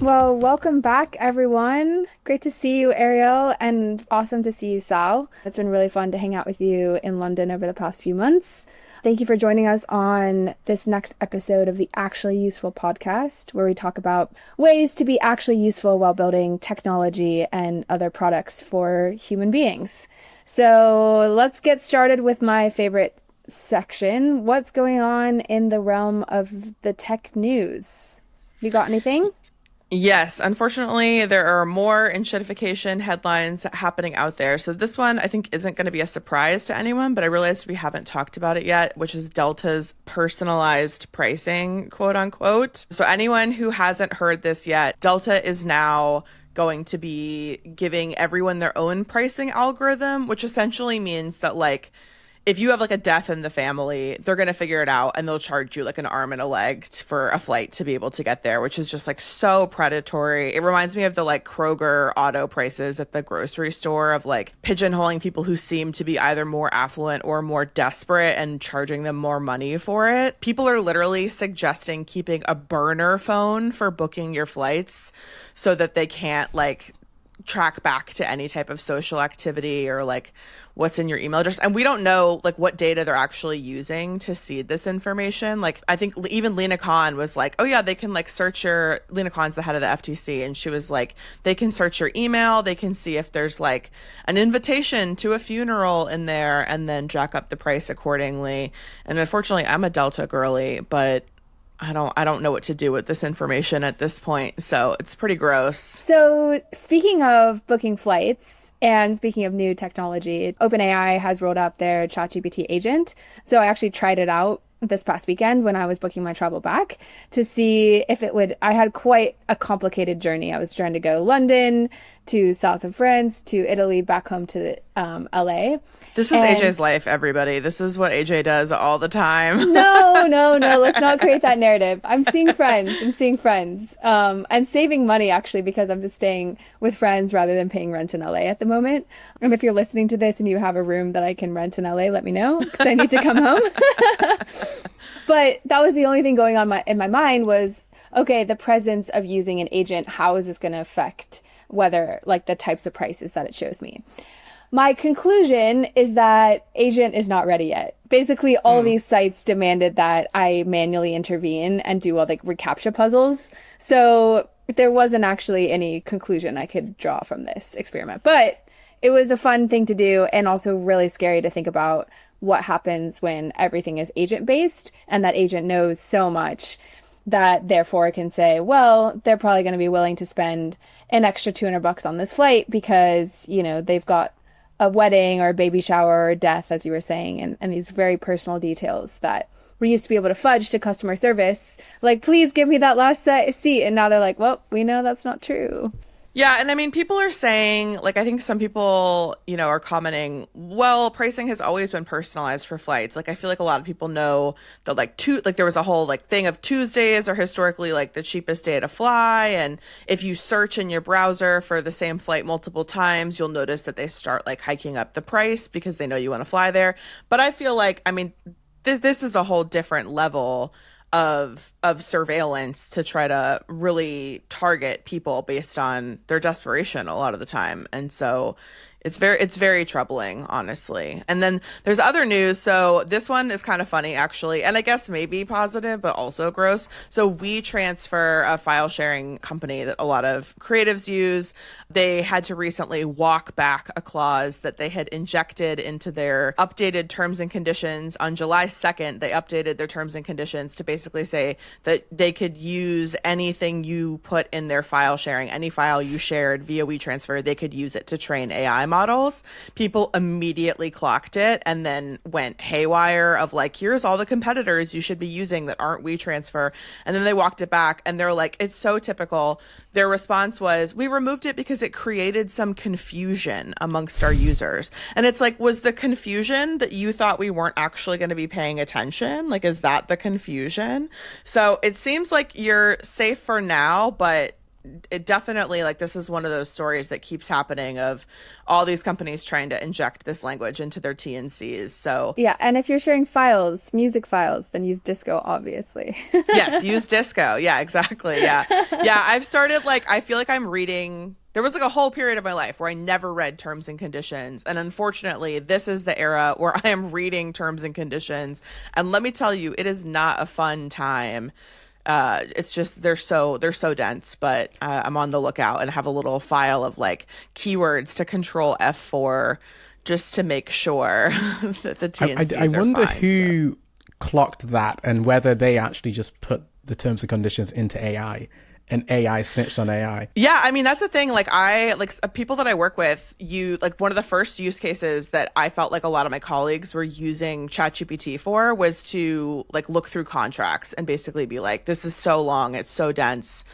Well, welcome back, everyone. Great to see you, Ariel, and awesome to see you, Sal. It's been really fun to hang out with you in London over the past few months. Thank you for joining us on this next episode of the Actually Useful podcast, where we talk about ways to be actually useful while building technology and other products for human beings. So let's get started with my favorite section. What's going on in the realm of the tech news? You got anything? Yes, unfortunately, there are more enshittification headlines happening out there. So this one I think isn't going to be a surprise to anyone, but I realized we haven't talked about it yet, which is Delta's personalized pricing, quote unquote. So anyone who hasn't heard this yet, Delta is now going to be giving everyone their own pricing algorithm, which essentially means that if you have a death in the family, they're going to figure it out and they'll charge you an arm and a leg for a flight to be able to get there, which is just so predatory. It reminds me of the Kroger auto prices at the grocery store of pigeonholing people who seem to be either more affluent or more desperate and charging them more money for it. People are literally suggesting keeping a burner phone for booking your flights so that they can't track back to any type of social activity or what's in your email address. And we don't know what data they're actually using to seed this information. I think even Lena Khan was oh yeah, they can search your, Lena Khan's the head of the FTC, and she was they can search your email, they can see if there's an invitation to a funeral in there and then jack up the price accordingly. And unfortunately, I'm a Delta girly, but I don't know what to do with this information at this point. So it's pretty gross. So speaking of booking flights and speaking of new technology, OpenAI has rolled out their ChatGPT agent. So I actually tried it out this past weekend when I was booking my travel back to see if it would. I had quite a complicated journey. I was trying to go London to south of France to Italy back home to LA. This is AJ's life, everybody. This is what AJ does all the time. No. Let's not create that narrative. I'm seeing friends. And saving money, actually, because I'm just staying with friends rather than paying rent in LA at the moment. And if you're listening to this and you have a room that I can rent in LA, let me know, because I need to come home. But that was the only thing going on in my mind was, okay, the presence of using an agent, how is this going to affect whether the types of prices that it shows me? My conclusion is that agent is not ready yet. Basically, all these sites demanded that I manually intervene and do all the reCAPTCHA puzzles. So there wasn't actually any conclusion I could draw from this experiment. But it was a fun thing to do, and also really scary to think about what happens when everything is agent-based and that agent knows so much that therefore can say, well, they're probably going to be willing to spend an extra $200 on this flight because, they've got a wedding or a baby shower or a death, as you were saying, and these very personal details that we used to be able to fudge to customer service. Please give me that last seat. And now they're well, we know that's not true. Yeah, and I mean, people are saying, I think some people, are commenting, well, pricing has always been personalized for flights. I feel a lot of people know that there was a whole thing of Tuesdays are historically the cheapest day to fly. And if you search in your browser for the same flight multiple times, you'll notice that they start hiking up the price because they know you want to fly there. But I feel this is a whole different level of surveillance to try to really target people based on their desperation a lot of the time. And so it's very troubling, honestly. And then there's other news. So this one is kind of funny, actually, and I guess maybe positive, but also gross. So WeTransfer, a file sharing company that a lot of creatives use, they had to recently walk back a clause that they had injected into their updated terms and conditions. On July 2nd, they updated their terms and conditions to basically say that they could use anything you put in their file sharing, any file you shared via WeTransfer, they could use it to train AI models. People immediately clocked it and then went haywire of here's all the competitors you should be using that aren't WeTransfer. And then they walked it back and they're it's so typical. Their response was, we removed it because it created some confusion amongst our users. And it's was the confusion that you thought we weren't actually going to be paying attention? Is that the confusion? So it seems like you're safe for now, but it definitely, like, this is one of those stories that keeps happening of all these companies trying to inject this language into their TNCs. So Yeah, and if you're sharing files, music files, then use Disco, obviously. yes, use Disco. Yeah, exactly. Yeah. Yeah, I've started, like, I feel like I'm reading. There was like a whole period of my life where I never read terms and conditions. And unfortunately, this is the era where I am reading terms and conditions. And let me tell you, it is not a fun time. It's just they're so dense, but I'm on the lookout and have a little file of like keywords to control F4 just to make sure that the TNCs I are wonder fine, who clocked that and whether they actually just put the terms and conditions into AI and AI snitched on AI. Yeah, I mean that's the thing. Like people that I work with, you like one of the first use cases that I felt like a lot of my colleagues were using ChatGPT for was to like look through contracts and basically be like, this is so long, it's so dense.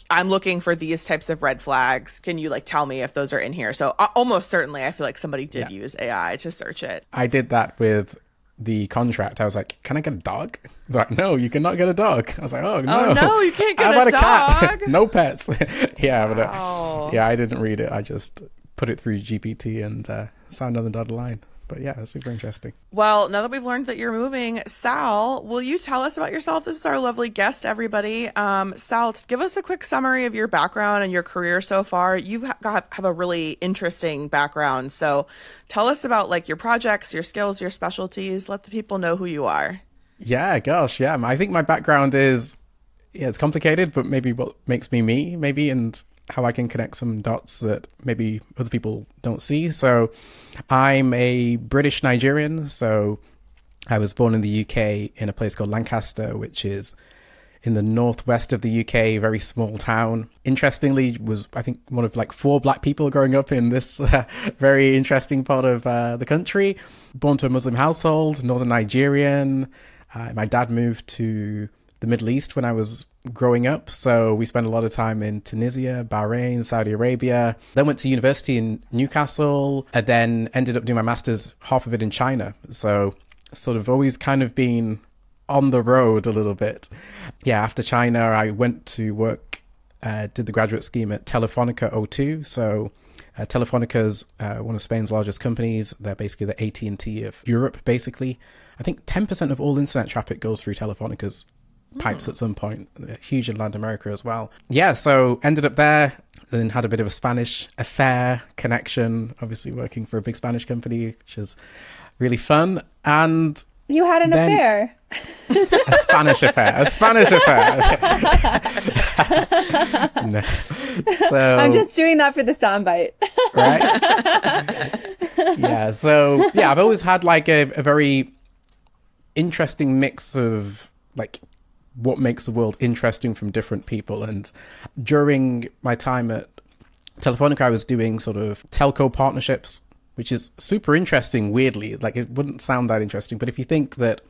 I'm looking for these types of red flags. Can you like tell me if those are in here? So almost certainly, I feel like somebody did use AI to search it. I did that with the contract. I was like, can I get a dog? They're like, no, you cannot get a dog. I was like, oh no, Oh no, you can't how get about a cat? dog. No pets. Yeah, but Wow. yeah, I didn't read it. I just put it through GPT and signed on the dotted line. But yeah, it's super interesting. Well, now that we've learned that you're moving, Sal, will you tell us about yourself? This is our lovely guest, everybody. Sal, give us a quick summary of your background and your career so far. Have a really interesting background. So tell us about like your projects, your skills, your specialties. Let the people know who you are. Yeah, gosh, yeah. I think my background is, yeah, it's complicated, but maybe what makes me me, maybe, and how I can connect some dots that maybe other people don't see. So I'm a British Nigerian. So I was born in the UK in a place called Lancaster, which is in the northwest of the UK, very small town. Interestingly, was I think one of like 4 black people growing up in this very interesting part of the country. Born to a Muslim household, northern Nigerian. My dad moved to the Middle East when I was growing up. So we spent a lot of time in Tunisia, Bahrain, Saudi Arabia. Then went to university in Newcastle and then ended up doing my master's, half of it in China. So sort of always kind of been on the road a little bit. Yeah, after China, I went to work, did the graduate scheme at Telefonica O2. So Telefonica's one of Spain's largest companies. They're basically the AT&T of Europe, basically. I think 10% of all internet traffic goes through Telefonica's pipes at some point. They're huge in Latin America as well. Yeah, so ended up there, then had a bit of a Spanish affair connection, obviously working for a big Spanish company, which is really fun. And You had an affair. a Spanish affair. No. So I'm just doing that for the soundbite. right? Yeah, so yeah, I've always had like a very interesting mix of like what makes the world interesting from different people. And during my time at Telefonica, I was doing sort of telco partnerships, which is super interesting, weirdly. Like it wouldn't sound that interesting, but if you think that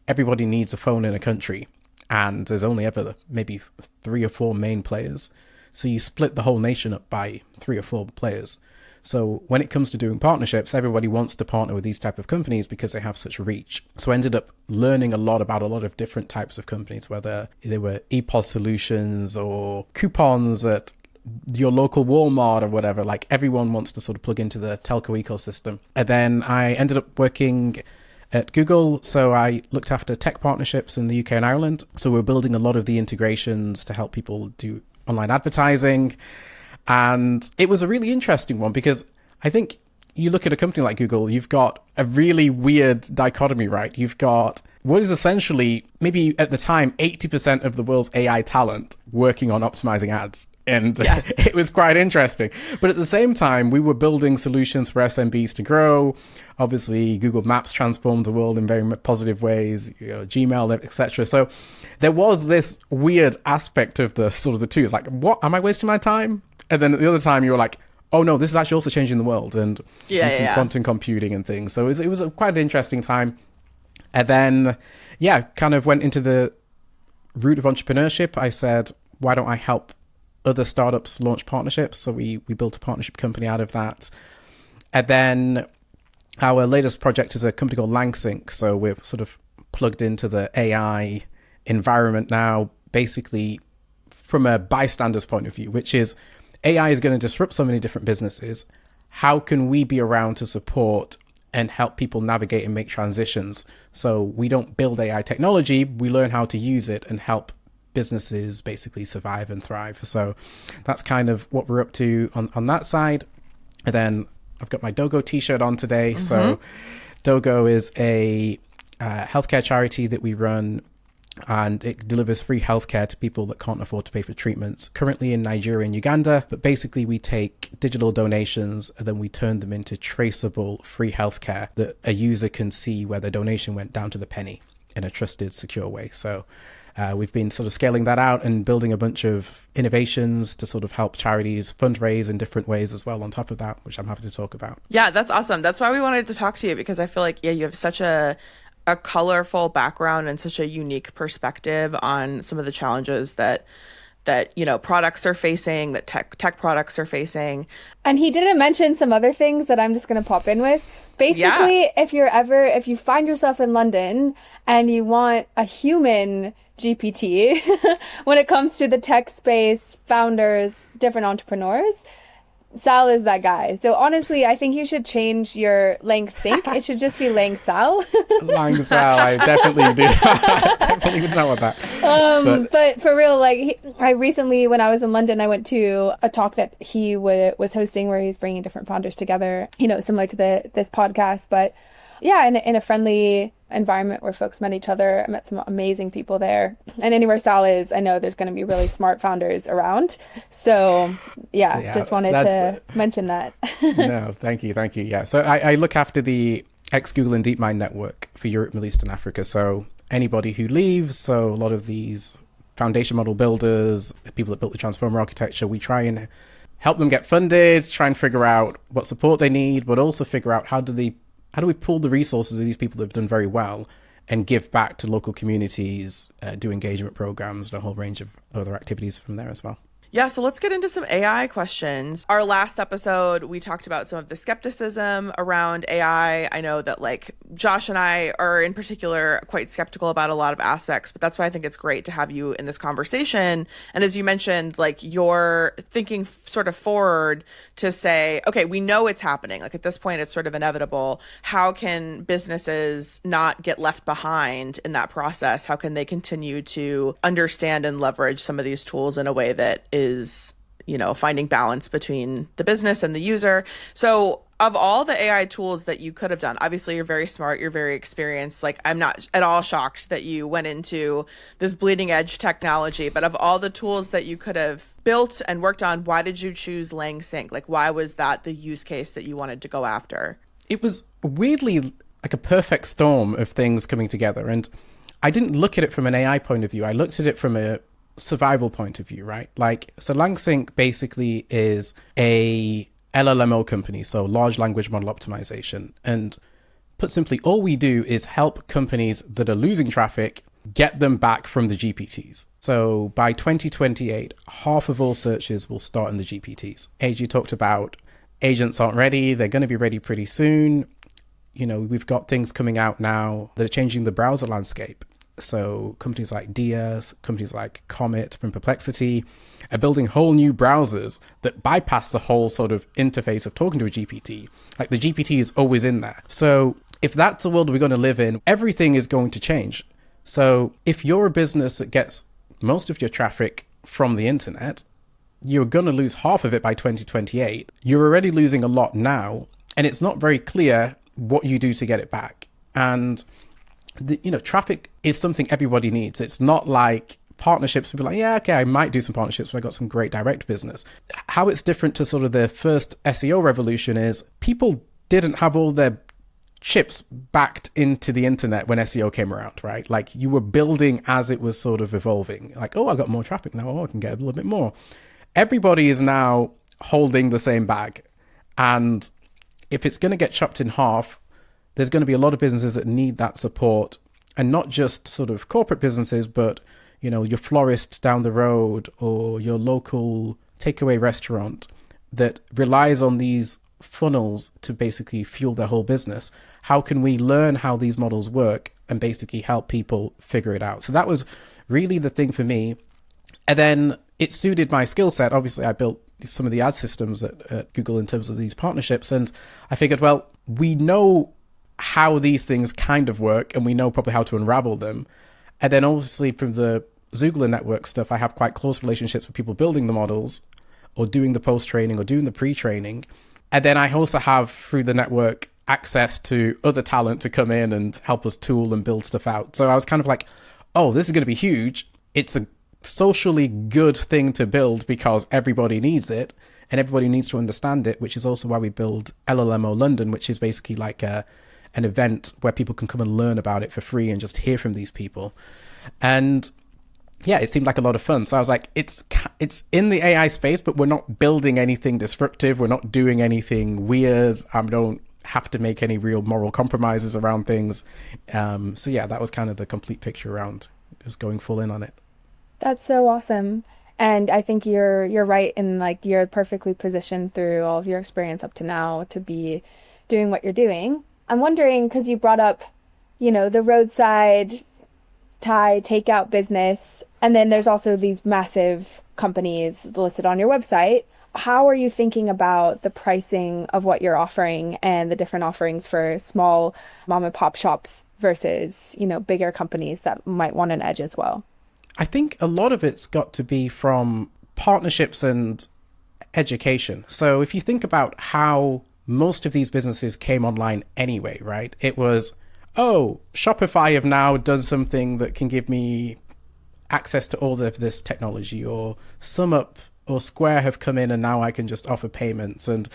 everybody needs a phone in a country and there's only ever maybe 3 or 4 main players, so you split the whole nation up by 3 or 4 players. So when it comes to doing partnerships, everybody wants to partner with these type of companies because they have such reach. So I ended up learning a lot about a lot of different types of companies, whether they were ePOS solutions or coupons at your local Walmart or whatever. Like everyone wants to sort of plug into the telco ecosystem. And then I ended up working at Google. So I looked after tech partnerships in the UK and Ireland. So we're building a lot of the integrations to help people do online advertising. And it was a really interesting one because I think you look at a company like Google, you've got a really weird dichotomy, right? You've got what is essentially maybe at the time 80% of the world's AI talent working on optimizing ads. And it was quite interesting. But at the same time, we were building solutions for SMBs to grow. Obviously, Google Maps transformed the world in very positive ways, Gmail, etc. So there was this weird aspect of the sort of the two. It's like, what? Am I wasting my time? And then at the other time, you were like, oh no, this is actually also changing the world. And some quantum computing and things. So it was quite an interesting time. And then, kind of went into the route of entrepreneurship. I said, why don't I help other startups launch partnerships? So we built a partnership company out of that. And then our latest project is a company called LangSync. So we're sort of plugged into the AI environment now, basically from a bystander's point of view, which is AI is going to disrupt so many different businesses. How can we be around to support and help people navigate and make transitions? So we don't build AI technology, we learn how to use it and help businesses basically survive and thrive. So that's kind of what we're up to on that side. And then I've got my DOGO t-shirt on today. Mm-hmm. So DOGO is a healthcare charity that we run, and it delivers free healthcare to people that can't afford to pay for treatments, currently in Nigeria and Uganda. But basically we take digital donations and then we turn them into traceable free healthcare that a user can see where the donation went down to the penny in a trusted, secure way. So we've been sort of scaling that out and building a bunch of innovations to sort of help charities fundraise in different ways as well on top of that, which I'm happy to talk about. Yeah, that's awesome. That's why we wanted to talk to you, because I feel like, you have such a colorful background and such a unique perspective on some of the challenges that products are facing, that tech products are facing. And he didn't mention some other things that I'm just going to pop in with. Basically, if you find yourself in London and you want a human GPT when it comes to the tech space, founders, different entrepreneurs, Sal is that guy. So honestly, I think you should change your LangSync. It should just be LangSal. LangSal, I definitely do. Definitely would know what that. But for real, I recently, when I was in London, I went to a talk that he was hosting where he's bringing different founders together, similar to this podcast. But yeah, in a friendly environment where folks met each other. I met some amazing people there. And anywhere Sal is, I know there's going to be really smart founders around. So yeah, just wanted to mention that. No, thank you. Yeah. So I look after the ex-Google and DeepMind network for Europe, Middle East and Africa. So anybody who leaves, so a lot of these foundation model builders, people that built the transformer architecture, we try and help them get funded, try and figure out what support they need, but also figure out how do we pull the resources of these people that have done very well and give back to local communities, do engagement programs, and a whole range of other activities from there as well. Yeah, so let's get into some AI questions. Our last episode, we talked about some of the skepticism around AI. I know that Josh and I are in particular quite skeptical about a lot of aspects, but that's why I think it's great to have you in this conversation. And as you mentioned, you're thinking sort of forward to say, okay, we know it's happening. At this point, it's sort of inevitable. How can businesses not get left behind in that process? How can they continue to understand and leverage some of these tools in a way that is, finding balance between the business and the user? So of all the AI tools that you could have done, obviously you're very smart, you're very experienced. I'm not at all shocked that you went into this bleeding edge technology, but of all the tools that you could have built and worked on, why did you choose LangSync? Why was that the use case that you wanted to go after? It was weirdly a perfect storm of things coming together. And I didn't look at it from an AI point of view. I looked at it from a survival point of view, right? So LangSync basically is a LLMO company, so large language model optimization. And put simply, all we do is help companies that are losing traffic get them back from the GPTs. So by 2028, half of all searches will start in the GPTs. As you talked about, agents aren't ready. They're going to be ready pretty soon. We've got things coming out now that are changing the browser landscape. So companies like Dia, companies like Comet from Perplexity are building whole new browsers that bypass the whole sort of interface of talking to a GPT. The GPT is always in there. So if that's the world we're going to live in, everything is going to change. So if you're a business that gets most of your traffic from the internet, you're going to lose half of it by 2028. You're already losing a lot now, and it's not very clear what you do to get it back. And traffic is something everybody needs. It's not like partnerships would be yeah, okay, I might do some partnerships, but I got some great direct business. How it's different to sort of the first SEO revolution is people didn't have all their chips backed into the internet when SEO came around, right? You were building as it was sort of evolving. I got more traffic now. Oh, I can get a little bit more. Everybody is now holding the same bag. And if it's going to get chopped in half, there's going to be a lot of businesses that need that support, and not just sort of corporate businesses, but, your florist down the road or your local takeaway restaurant that relies on these funnels to basically fuel their whole business. How can we learn how these models work and basically help people figure it out? So that was really the thing for me. And then, it suited my skill set. Obviously, I built some of the ad systems at Google in terms of these partnerships. And I figured, well, we know how these things kind of work, and we know probably how to unravel them. And then obviously from the Zoogla network stuff, I have quite close relationships with people building the models or doing the post-training or doing the pre-training. And then I also have, through the network, access to other talent to come in and help us tool and build stuff out. So I was kind of like, oh, this is going to be huge. It's a socially good thing to build because everybody needs it and everybody needs to understand it, which is also why we build LLMO London, which is basically like an event where people can come and learn about it for free and just hear from these people. And yeah, it seemed like a lot of fun. So I was like, it's in the AI space, but we're not building anything disruptive. We're not doing anything weird. I don't have to make any real moral compromises around things. So yeah, that was kind of the complete picture around just going full in on it. That's so awesome. And I think you're right in like you're perfectly positioned through all of your experience up to now to be doing what you're doing. I'm wondering, because you brought up, the roadside Thai takeout business, and then there's also these massive companies listed on your website. How are you thinking about the pricing of what you're offering and the different offerings for small mom and pop shops versus, bigger companies that might want an edge as well? I think a lot of it's got to be from partnerships and education. So if you think about how most of these businesses came online anyway, right? It was, oh, Shopify have now done something that can give me access to all of this technology, or SumUp or Square have come in and now I can just offer payments. And,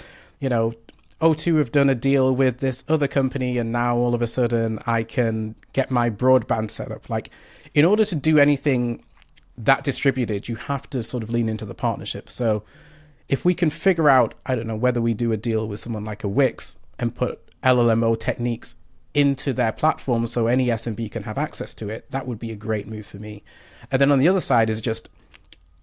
O2 have done a deal with this other company and now all of a sudden I can get my broadband set up. Like, in order to do anything that distributed, you have to sort of lean into the partnership. So if we can figure out, I don't know, whether we do a deal with someone like a Wix and put LLMO techniques into their platform so any SMB can have access to it, that would be a great move for me. And then on the other side is just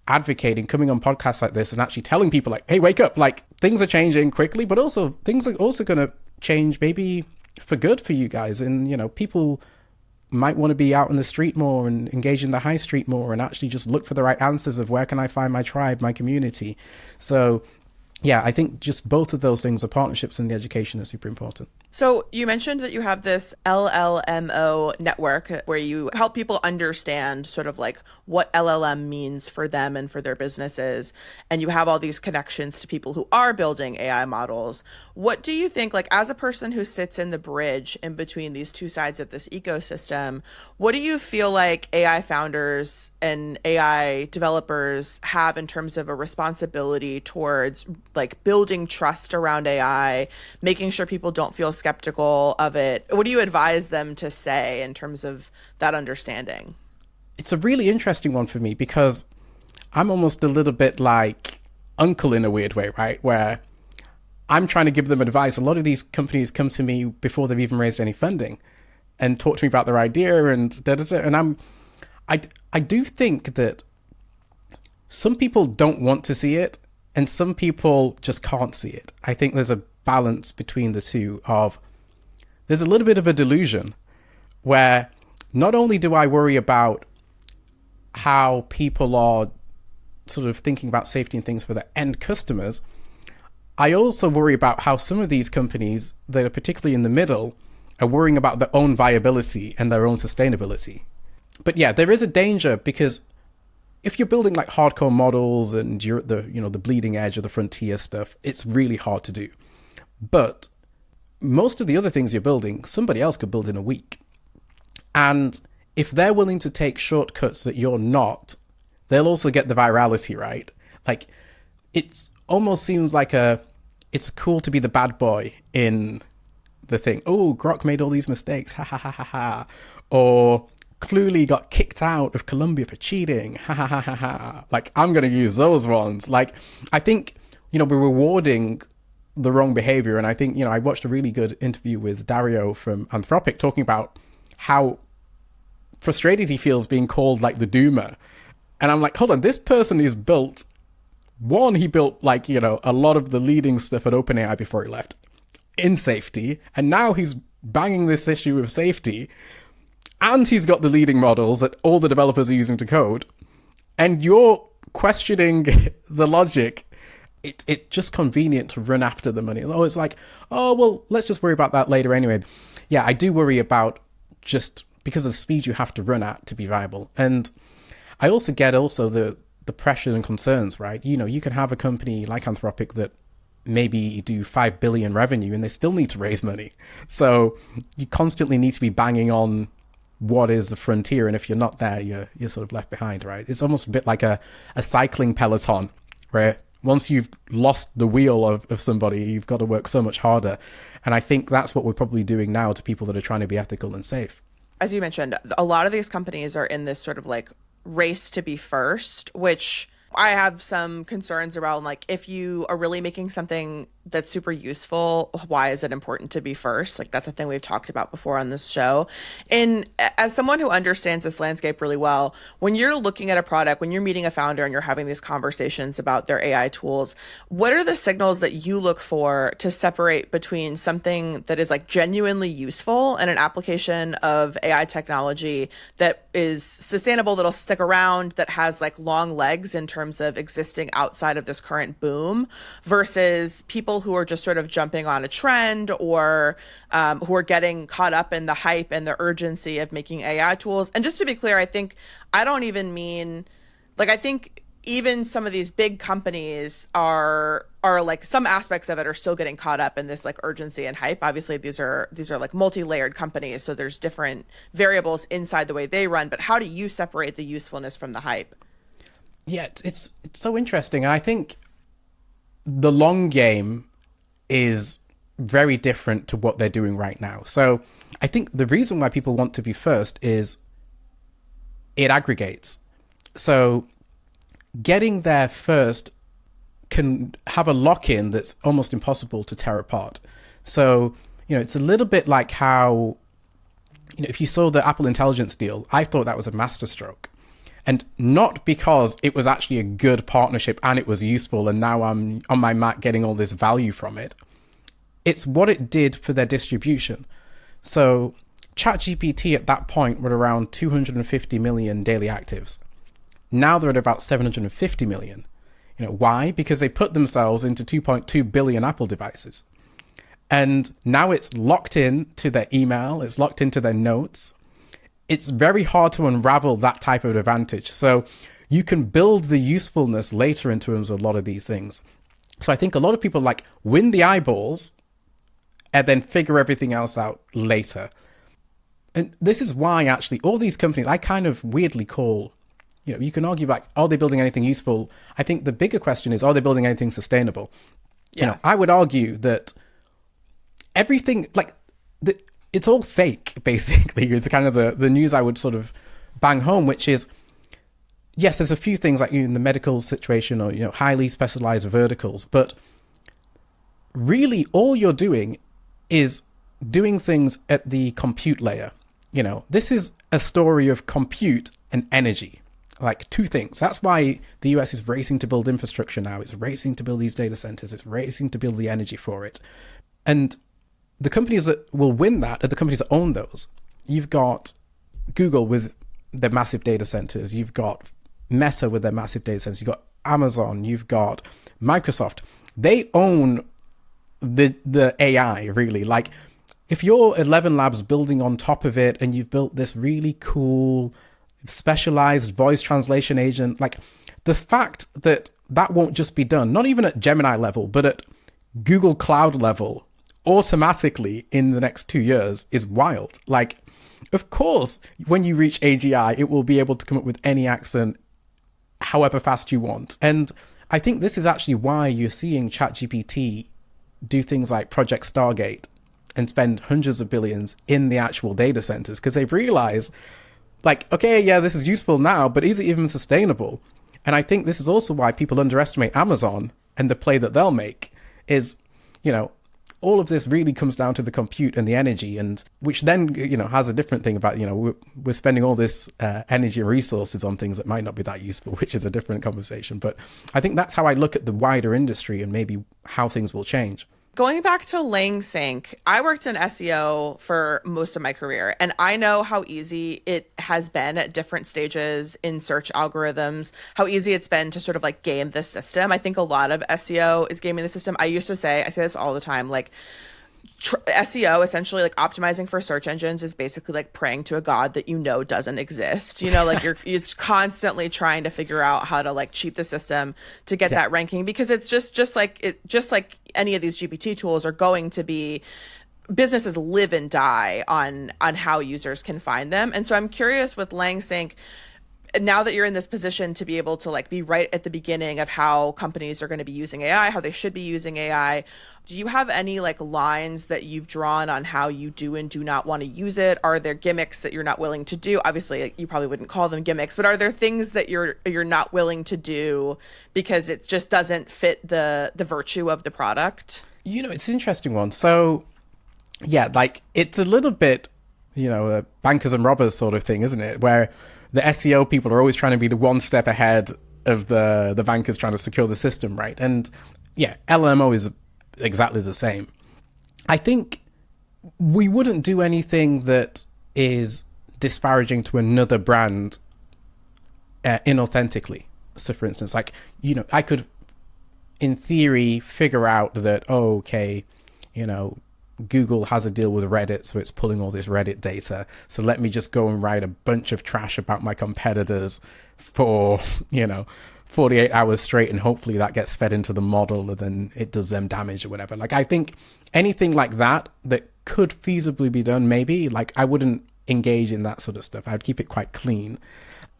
advocating, coming on podcasts like this and actually telling people like, hey, wake up, like things are changing quickly, but also things are also going to change maybe for good for you guys. And, people might want to be out in the street more and engage in the high street more and actually just look for the right answers of where can I find my tribe, my community. So yeah, I think just both of those things, the partnerships and the education, are super important. So you mentioned that you have this LLMO network where you help people understand sort of like what LLM means for them and for their businesses. And you have all these connections to people who are building AI models. What do you think, like as a person who sits in the bridge in between these two sides of this ecosystem, what do you feel like AI founders and AI developers have in terms of a responsibility towards like building trust around AI, making sure people don't feel skeptical of it? What do you advise them to say in terms of that understanding? It's a really interesting one for me because I'm almost a little bit like uncle in a weird way, right? Where I'm trying to give them advice. A lot of these companies come to me before they've even raised any funding and talk to me about their idea and da-da-da. And I do think that some people don't want to see it and some people just can't see it. I think there's a balance between the two of there's a little bit of a delusion where not only do I worry about how people are sort of thinking about safety and things for their end customers, I also worry about how some of these companies that are particularly in the middle are worrying about their own viability and their own sustainability. But yeah, there is a danger because if you're building like hardcore models and you're at the bleeding edge of the frontier stuff, it's really hard to do. But most of the other things you're building, somebody else could build in a week. And if they're willing to take shortcuts that you're not, they'll also get the virality, right? Like, it almost seems like it's cool to be the bad boy in the thing. Oh, Grok made all these mistakes, ha ha ha ha ha. Or Cluely got kicked out of Colombia for cheating, ha ha ha ha ha. Like, I'm going to use those ones. Like, I think, we're rewarding the wrong behavior. And I think, I watched a really good interview with Dario from Anthropic talking about how frustrated he feels being called like the doomer. And I'm like, hold on, this person is built, he built like, a lot of the leading stuff at OpenAI before he left in safety. And now he's banging this issue of safety. And he's got the leading models that all the developers are using to code. And you're questioning the logic, it's just convenient to run after the money. Oh, it's like, oh, well, let's just worry about that later anyway. Yeah, I do worry about just because of the speed you have to run at to be viable. And I also get the pressure and concerns, right? You know, you can have a company like Anthropic that maybe do 5 billion revenue and they still need to raise money. So you constantly need to be banging on what is the frontier. And if you're not there, you're sort of left behind, right? It's almost a bit like a cycling peloton where once you've lost the wheel of somebody, you've got to work so much harder. And I think that's what we're probably doing now to people that are trying to be ethical and safe. As you mentioned, a lot of these companies are in this sort of like race to be first, which I have some concerns around. Like, if you are really making something that's super useful, why is it important to be first? Like, that's a thing we've talked about before on this show. And as someone who understands this landscape really well, when you're looking at a product, when you're meeting a founder and you're having these conversations about their AI tools, what are the signals that you look for to separate between something that is like genuinely useful and an application of AI technology that is sustainable, that'll stick around, that has like long legs in terms of existing outside of this current boom, versus people who are just sort of jumping on a trend, or who are getting caught up in the hype and the urgency of making AI tools? And just to be clear, I don't even mean, like, I think even some of these big companies are like, some aspects of it are still getting caught up in this like urgency and hype. Obviously, these are like multi-layered companies, so there's different variables inside the way they run. But how do you separate the usefulness from the hype? Yeah, it's so interesting. And I think the long game is very different to what they're doing right now. So I think the reason why people want to be first is it aggregates. So getting there first can have a lock-in that's almost impossible to tear apart. So, you know, it's a little bit like how, you know, if you saw the Apple Intelligence deal, I thought that was a masterstroke. And not because it was actually a good partnership and it was useful and now I'm on my Mac getting all this value from it. It's what it did for their distribution. So ChatGPT at that point were around 250 million daily actives. Now they're at about 750 million. You know, why? Because they put themselves into 2.2 billion Apple devices. And now it's locked in to their email, it's locked into their notes. It's very hard to unravel that type of advantage. So you can build the usefulness later in terms of a lot of these things. So I think a lot of people like win the eyeballs and then figure everything else out later. And this is why actually all these companies, I kind of weirdly call, you know, you can argue like, are they building anything useful? I think the bigger question is, are they building anything sustainable? Yeah. You know, I would argue that everything, like, it's all fake, basically. It's kind of the news I would sort of bang home, which is, yes, there's a few things like in the medical situation or, you know, highly specialized verticals, but really all you're doing is doing things at the compute layer. You know, this is a story of compute and energy, like two things. That's why the US is racing to build infrastructure now. It's racing to build these data centers. It's racing to build the energy for it. And the companies that will win that are the companies that own those. You've got Google with their massive data centers. You've got Meta with their massive data centers. You've got Amazon. You've got Microsoft. They own the AI, really. Like, if you're 11 Labs building on top of it and you've built this really cool specialized voice translation agent, like, the fact that that won't just be done, not even at Gemini level, but at Google Cloud level, automatically in the next 2 years is wild. Like, of course, when you reach AGI, it will be able to come up with any accent however fast you want. And I think this is actually why you're seeing ChatGPT do things like Project Stargate and spend hundreds of billions in the actual data centers, because they've realized, like, okay, yeah, this is useful now, but is it even sustainable? And I think this is also why people underestimate Amazon and the play that they'll make is, you know, all of this really comes down to the compute and the energy, and which then, you know, has a different thing about, you know, we're spending all this energy and resources on things that might not be that useful, which is a different conversation. But I think that's how I look at the wider industry and maybe how things will change. Going back to LangSync, I worked in SEO for most of my career, and I know how easy it has been at different stages in search algorithms, how easy it's been to sort of like game the system. I think a lot of SEO is gaming the system. I say this all the time, like SEO, essentially like optimizing for search engines, is basically like praying to a god that you know doesn't exist. You know, like it's constantly trying to figure out how to like cheat the system to get that ranking, because it's just like any of these GPT tools are going to be, businesses live and die on how users can find them. And so I'm curious with LangSync, now that you're in this position to be able to like be right at the beginning of how companies are going to be using AI, how they should be using AI, do you have any like lines that you've drawn on how you do and do not want to use it? Are there gimmicks that you're not willing to do? Obviously, like, you probably wouldn't call them gimmicks, but are there things that you're not willing to do because it just doesn't fit the virtue of the product? You know, it's an interesting one. So, yeah, like it's a little bit, you know, a bankers and robbers sort of thing, isn't it? Where the SEO people are always trying to be the one step ahead of the bankers trying to secure the system, right? And yeah, LMO is exactly the same. I think we wouldn't do anything that is disparaging to another brand inauthentically. So for instance, like, you know, I could in theory figure out that, oh, okay, you know, Google has a deal with Reddit, so it's pulling all this Reddit data. So let me just go and write a bunch of trash about my competitors for, 48 hours straight, and hopefully that gets fed into the model and then it does them damage or whatever. Like, I think anything like that could feasibly be done, maybe, like, I wouldn't engage in that sort of stuff. I'd keep it quite clean.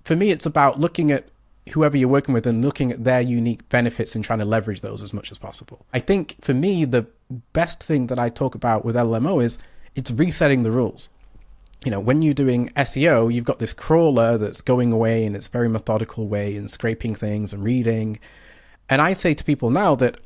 For me, it's about looking at whoever you're working with and looking at their unique benefits and trying to leverage those as much as possible. I think for me, the best thing that I talk about with LMO is it's resetting the rules. You know, when you're doing SEO, you've got this crawler that's going away in its very methodical way and scraping things and reading. And I say to people now that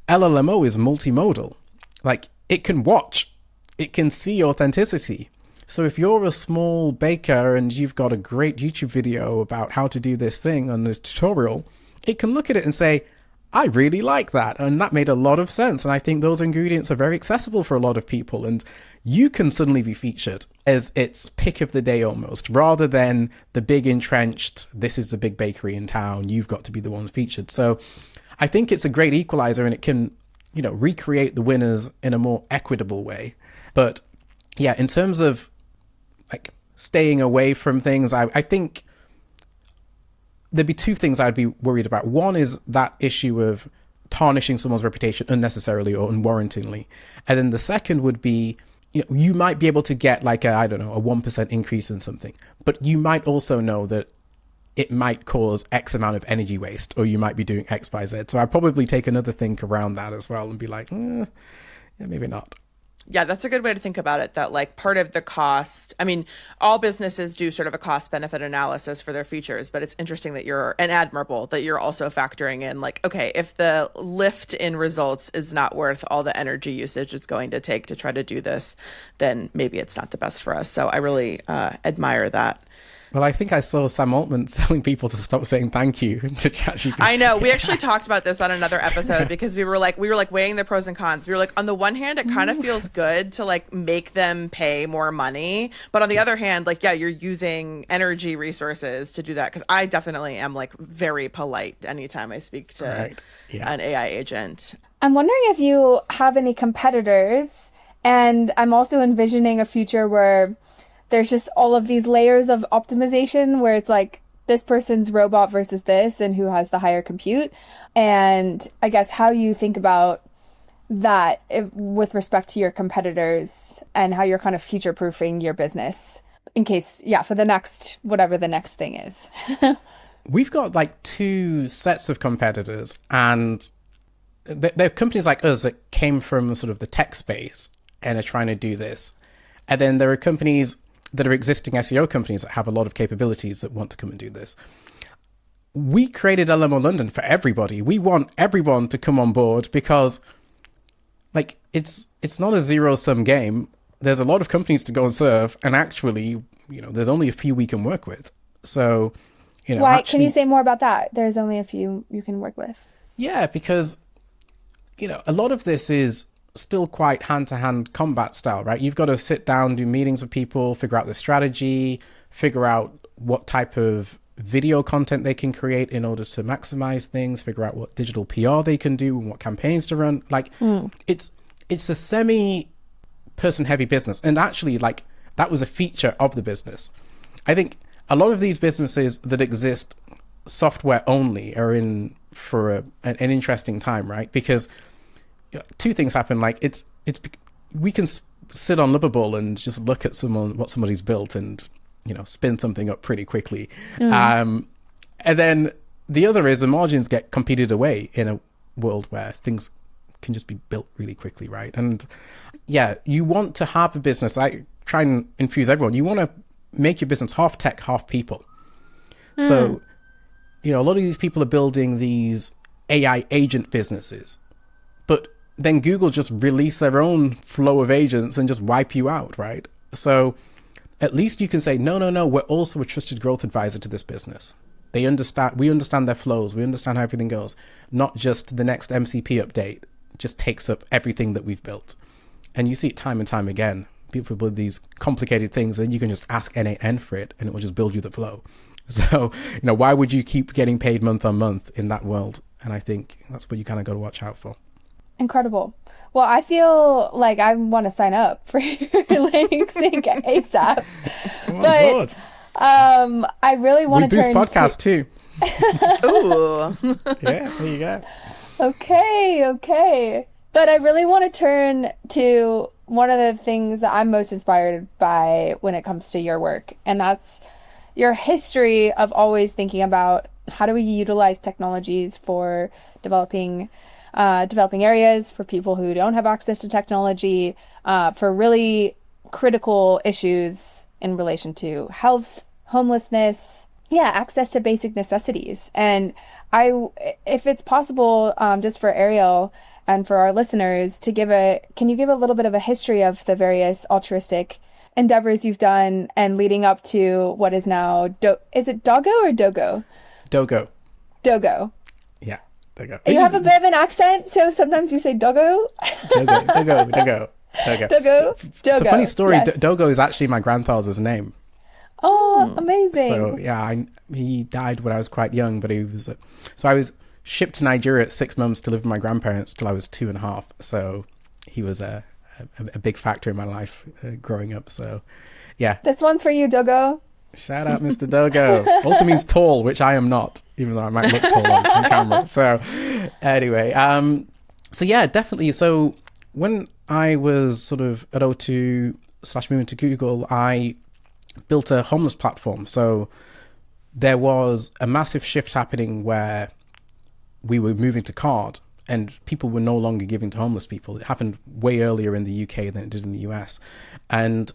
LLMO is multimodal. Like, it can watch, it can see authenticity. So if you're a small baker and you've got a great YouTube video about how to do this thing on the tutorial, it can look at it and say, I really like that, and that made a lot of sense, and I think those ingredients are very accessible for a lot of people, and you can suddenly be featured as its pick of the day almost, rather than the big entrenched, this is the big bakery in town, you've got to be the one featured. So I think it's a great equalizer, and it can, recreate the winners in a more equitable way. But yeah, in terms of like staying away from things, I think there'd be two things I'd be worried about. One is that issue of tarnishing someone's reputation unnecessarily or unwarrantingly. And then the second would be, you might be able to get like a 1% increase in something, but you might also know that it might cause X amount of energy waste, or you might be doing X, Y, Z. So I'd probably take another think around that as well and be like, yeah, maybe not. Yeah, that's a good way to think about it, that like part of the cost, I mean, all businesses do sort of a cost benefit analysis for their features, but it's interesting that and admirable that you're also factoring in like, okay, if the lift in results is not worth all the energy usage it's going to take to try to do this, then maybe it's not the best for us. So I really admire that. Well, I think I saw Sam Altman telling people to stop saying thank you to ChatGPT. I know. We actually talked about this on another episode because we were like weighing the pros and cons. We were like, on the one hand, it kind of feels good to like make them pay more money, but on the other hand, like, yeah, you're using energy resources to do that. Because I definitely am like very polite anytime I speak to an AI agent. I'm wondering if you have any competitors, and I'm also envisioning a future where there's just all of these layers of optimization where it's like this person's robot versus this and who has the higher compute. And I guess how you think about that with respect to your competitors and how you're kind of future-proofing your business in case, for the next, whatever the next thing is. We've got like two sets of competitors, and they're companies like us that came from sort of the tech space and are trying to do this. And then there are companies that are existing SEO companies that have a lot of capabilities that want to come and do this. We created LMO London for everybody. We want everyone to come on board because like it's not a zero-sum game. There's a lot of companies to go and serve, and actually, there's only a few we can work with. So, Why? Can you say more about that? There's only a few you can work with. Yeah, because a lot of this is still quite hand-to-hand combat style, right? You've got to sit down, do meetings with people, figure out the strategy, figure out what type of video content they can create in order to maximize things, figure out what digital PR they can do and what campaigns to run. Like, it's a semi-person heavy business. And actually, like, that was a feature of the business. I think a lot of these businesses that exist software only are in for an interesting time, right? Because two things happen. Like, we can sit on Lovable and just look at what somebody's built and spin something up pretty quickly. And then the other is the margins get competed away in a world where things can just be built really quickly, right? And yeah, you want to have a business. I try and infuse everyone. You want to make your business half tech, half people. So, a lot of these people are building these AI agent businesses, but then Google just release their own flow of agents and just wipe you out, right? So at least you can say, no, we're also a trusted growth advisor to this business. We understand their flows. We understand how everything goes. Not just the next MCP update just takes up everything that we've built. And you see it time and time again. People build these complicated things and you can just ask N8N for it and it will just build you the flow. So, why would you keep getting paid month on month in that world? And I think that's what you kind of got to watch out for. Incredible. Well, I feel like I want to sign up for LangSync ASAP. But I really want to turn boost podcast too. Ooh. Yeah, there you go. Okay. But I really want to turn to one of the things that I'm most inspired by when it comes to your work, and that's your history of always thinking about how do we utilize technologies for developing areas, for people who don't have access to technology, for really critical issues in relation to health, homelessness, access to basic necessities. And if it's possible, just for Ariel and for our listeners, can you give a little bit of a history of the various altruistic endeavors you've done and leading up to what is now, is it DOGO or DOGO? DOGO. DOGO. Yeah. DOGO. You have a bit of an accent, so sometimes you say DOGO. DOGO. So funny story. Yes. DOGO is actually my grandfather's name. Oh, amazing. So yeah, he died when I was quite young, but so I was shipped to Nigeria at 6 months to live with my grandparents till I was 2.5. So he was a big factor in my life growing up. So yeah. This one's for you, DOGO. Shout out, Mr. DOGO. Also means tall, which I am not, even though I might look tall on camera. So anyway, so yeah, definitely. So when I was sort of at O2 / moving to Google, I built a homeless platform. So there was a massive shift happening where we were moving to card and people were no longer giving to homeless people. It happened way earlier in the UK than it did in the US. And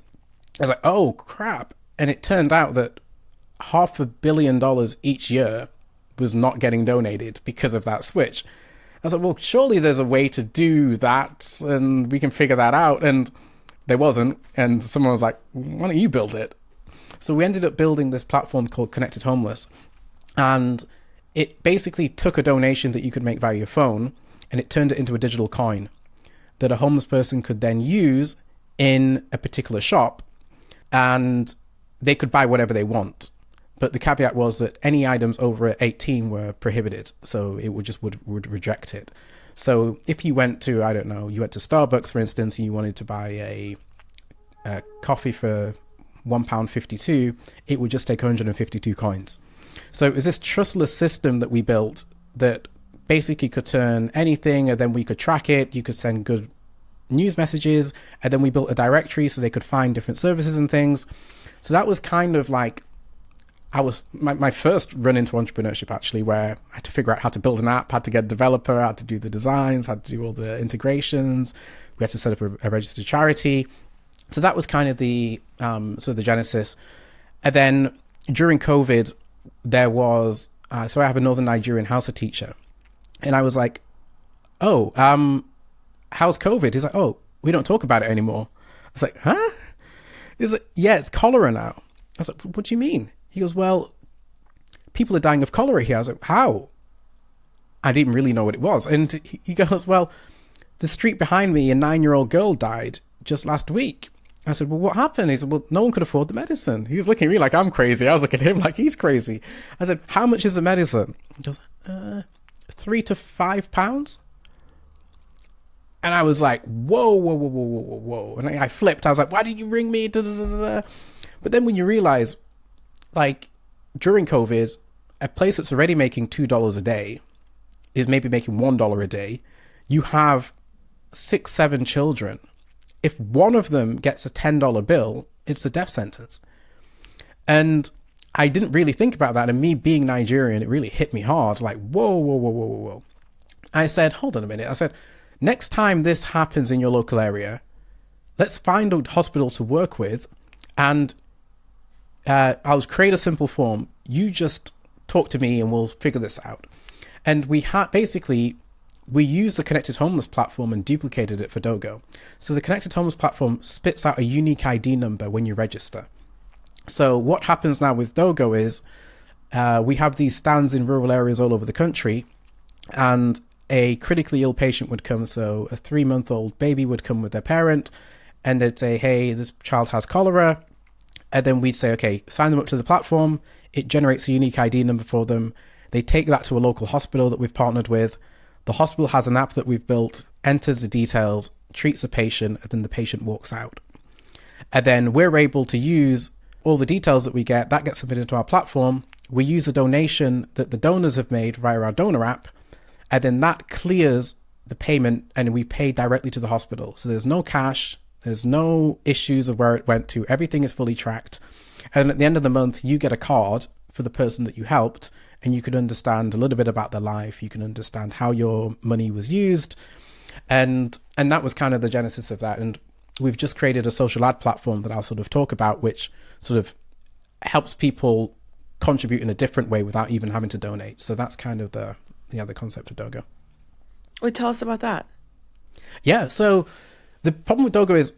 I was like, oh crap. And it turned out that $500 million each year was not getting donated because of that switch. I was like, well, surely there's a way to do that and we can figure that out. And there wasn't. And someone was like, why don't you build it? So we ended up building this platform called Connected Homeless. And it basically took a donation that you could make via your phone and it turned it into a digital coin that a homeless person could then use in a particular shop, and they could buy whatever they want. But the caveat was that any items over 18 were prohibited, so it would reject it. So if you went to, I don't know, you went to Starbucks, for instance, and you wanted to buy a coffee for £1.52, it would just take 152 coins. So it was this trustless system that we built that basically could turn anything, and then we could track it. You could send good news messages, and then we built a directory so they could find different services and things. So that was kind of like my first run into entrepreneurship, actually, where I had to figure out how to build an app, had to get a developer, had to do the designs, had to do all the integrations. We had to set up a registered charity. So that was kind of the sort of the genesis. And then during COVID, there was so I have a Northern Nigerian Hausa teacher, and I was like, oh, how's COVID? He's like, oh, we don't talk about it anymore. I was like, huh? He's like, yeah, it's cholera now. I was like, what do you mean? He goes, well, people are dying of cholera here. I was like, how? I didn't really know what it was. And he goes, well, the street behind me, a 9-year-old girl died just last week. I said, well, what happened? He said, well, no one could afford the medicine. He was looking at me like I'm crazy. I was looking at him like he's crazy. I said, how much is the medicine? He goes, £3 to £5. And I was like, whoa, whoa, whoa, whoa, whoa, whoa. And I flipped. I was like, why did you ring me? Da, da, da, da. But then when you realize, like, during COVID, a place that's already making $2 a day is maybe making $1 a day. You have 6, 7 children. If one of them gets a $10 bill, it's a death sentence. And I didn't really think about that. And me being Nigerian, it really hit me hard. Like, whoa, whoa, whoa, whoa, whoa, whoa. I said, hold on a minute. I said, next time this happens in your local area, let's find a hospital to work with. And I'll create a simple form. You just talk to me and we'll figure this out. And we used the Connected Homeless platform and duplicated it for DOGO. So the Connected Homeless platform spits out a unique ID number when you register. So what happens now with DOGO is we have these stands in rural areas all over the country, and a critically ill patient would come. So a 3-month-old baby would come with their parent, and they'd say, hey, this child has cholera. And then we'd say, okay, sign them up to the platform. It generates a unique ID number for them. They take that to a local hospital that we've partnered with. The hospital has an app that we've built, enters the details, treats the patient, and then the patient walks out. And then we're able to use all the details that we get, that gets submitted to our platform. We use a donation that the donors have made via our donor app, and then that clears the payment and we pay directly to the hospital. So there's no cash, there's no issues of where it went to, everything is fully tracked. And at the end of the month, you get a card for the person that you helped, and you can understand a little bit about their life. You can understand how your money was used. And that was kind of the genesis of that. And we've just created a social ad platform that I'll sort of talk about, which sort of helps people contribute in a different way without even having to donate. So that's kind of the concept of DOGO. Wait, tell us about that. Yeah, so the problem with DOGO is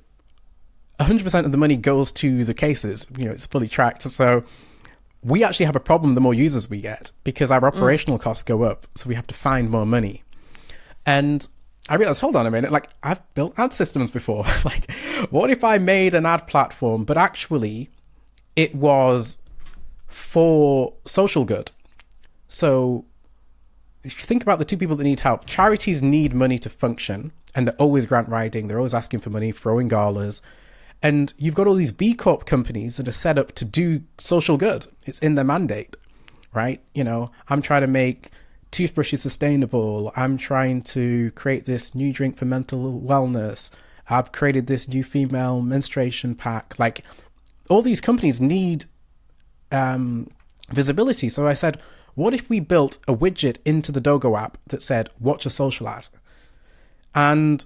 100% of the money goes to the cases. It's fully tracked. So we actually have a problem the more users we get, because our operational costs go up. So we have to find more money. And I realized, hold on a minute, like I've built ad systems before. Like, what if I made an ad platform, but actually it was for social good? So if you think about the two people that need help, charities need money to function, and they're always grant writing. They're always asking for money, throwing galas. And you've got all these B Corp companies that are set up to do social good. It's in their mandate, right? I'm trying to make toothbrushes sustainable. I'm trying to create this new drink for mental wellness. I've created this new female menstruation pack. Like, all these companies need visibility. So I said, what if we built a widget into the DOGO app that said, watch a social ad? And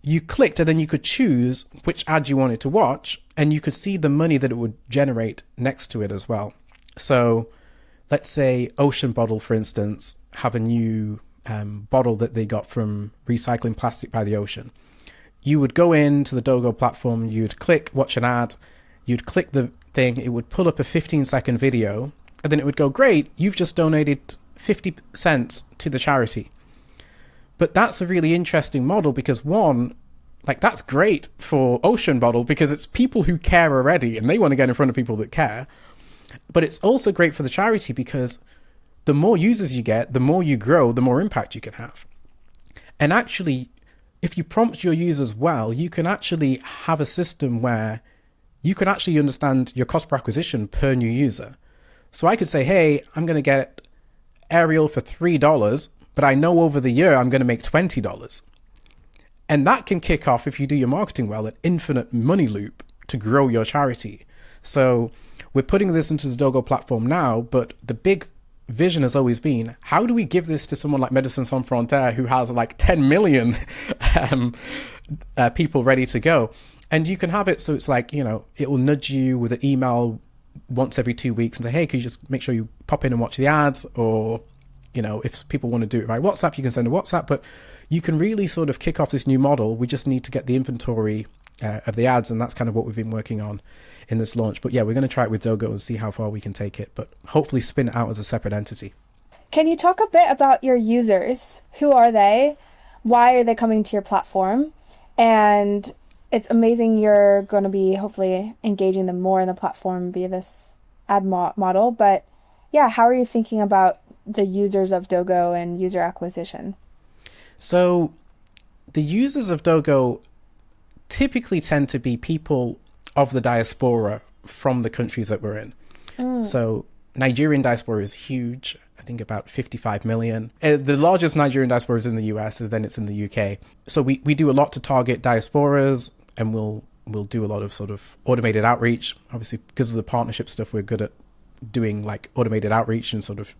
you clicked, and then you could choose which ad you wanted to watch, and you could see the money that it would generate next to it as well. So let's say Ocean Bottle, for instance, have a new bottle that they got from recycling plastic by the ocean. You would go into the DOGO platform, you'd click watch an ad, you'd click the thing, it would pull up a 15-second video, and then it would go, great, you've just donated 50 cents to the charity. But that's a really interesting model, because one, like, that's great for Ocean Bottle because it's people who care already and they want to get in front of people that care. But it's also great for the charity because the more users you get, the more you grow, the more impact you can have. And actually, if you prompt your users well, you can actually have a system where you can actually understand your cost per acquisition per new user. So I could say, hey, I'm going to get Ariel for $3, but I know over the year I'm going to make $20. And that can kick off, if you do your marketing well, an infinite money loop to grow your charity. So we're putting this into the DOGO platform now, but the big vision has always been, how do we give this to someone like Médecins Sans Frontières, who has like 10 million people ready to go? And you can have it so it's like, it will nudge you with an email once every 2 weeks and say, hey, can you just make sure you pop in and watch the ads? Or, if people want to do it by WhatsApp, you can send a WhatsApp. But you can really sort of kick off this new model. We just need to get the inventory of the ads, and that's kind of what we've been working on in this launch. But yeah, we're going to try it with DOGO and see how far we can take it, but hopefully spin it out as a separate entity. Can you talk a bit about your users? Who are they? why are they coming to your platform? And it's amazing you're going to be hopefully engaging them more in the platform via this ad model. But yeah, how are you thinking about the users of DOGO and user acquisition? So the users of DOGO typically tend to be people of the diaspora from the countries that we're in. So Nigerian diaspora is huge. I think about 55 million. The largest Nigerian diaspora is in the US, and then it's in the UK. So we do a lot to target diasporas, and we'll do a lot of sort of automated outreach. Obviously, because of the partnership stuff, we're good at doing like automated outreach and sort of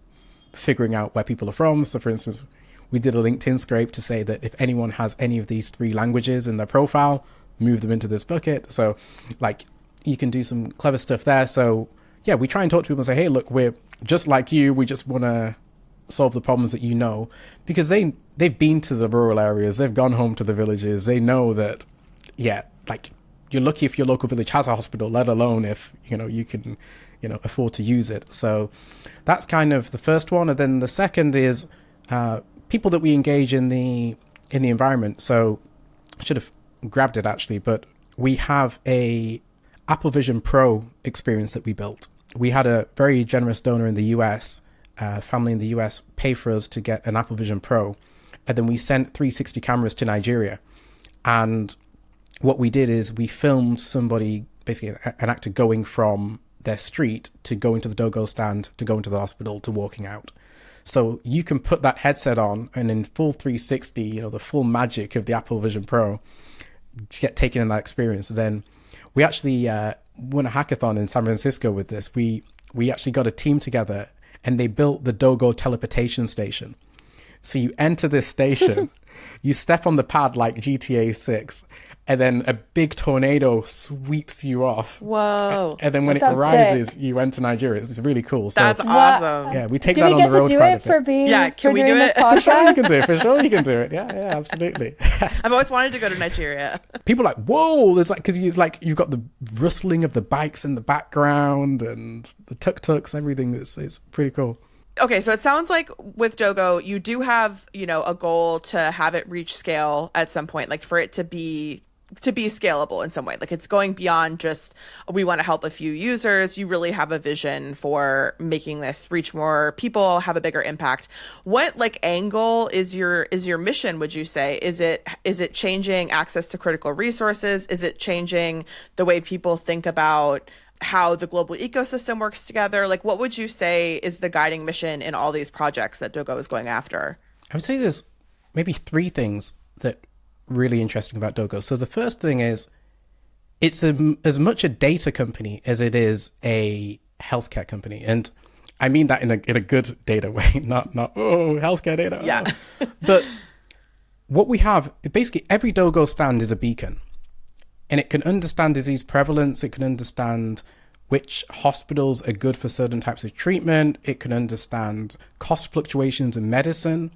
figuring out where people are from. So for instance, we did a LinkedIn scrape to say that if anyone has any of these 3 languages in their profile, move them into this bucket. So like you can do some clever stuff there. So yeah, we try and talk to people and say, hey, look, we're just like you. We just want to solve the problems that you know, because they've been to the rural areas. They've gone home to the villages. They know that, yeah, like you're lucky if your local village has a hospital, let alone if, you can, afford to use it. So that's kind of the first one. And then the second is people that we engage in the environment. So I should have grabbed it actually, but we have a Apple Vision Pro experience that we built. We had a very generous donor in the US, family in the US, pay for us to get an Apple Vision Pro. And then we sent 360 cameras to Nigeria. And what we did is we filmed somebody, basically an actor, going from their street to going to the DOGO stand, to going to the hospital, to walking out. So you can put that headset on and in full 360, the full magic of the Apple Vision Pro, to get taken in that experience. And then we actually won a hackathon in San Francisco with this. We actually got a team together and they built the DOGO teleportation station. So you enter this station, you step on the pad like GTA 6, and then a big tornado sweeps you off. Whoa. And then when it arises, you enter Nigeria. It's really cool. So, that's awesome. Yeah, we take that on the road. Do we get to do it for being can we do it? For sure you can do it. For sure you can do it. Yeah, absolutely. I've always wanted to go to Nigeria. People are like, whoa, there's because you've got the rustling of the bikes in the background and the tuk-tuks, everything. It's pretty cool. Okay, so it sounds like with DOGO, you do have, a goal to have it reach scale at some point, like for it to be scalable in some way. Like it's going beyond just, we want to help a few users. You really have a vision for making this reach more people, have a bigger impact. What angle is your mission, would you say? Is it changing access to critical resources? Is it changing the way people think about how the global ecosystem works together? What would you say is the guiding mission in all these projects that DOGO is going after? I would say there's maybe 3 things that really interesting about DOGO. So the first thing is it's as much a data company as it is a healthcare company. And I mean that in a good data way, not healthcare data. Yeah. But what we have, basically every DOGO stand is a beacon. And it can understand disease prevalence. It can understand which hospitals are good for certain types of treatment. It can understand cost fluctuations in medicine.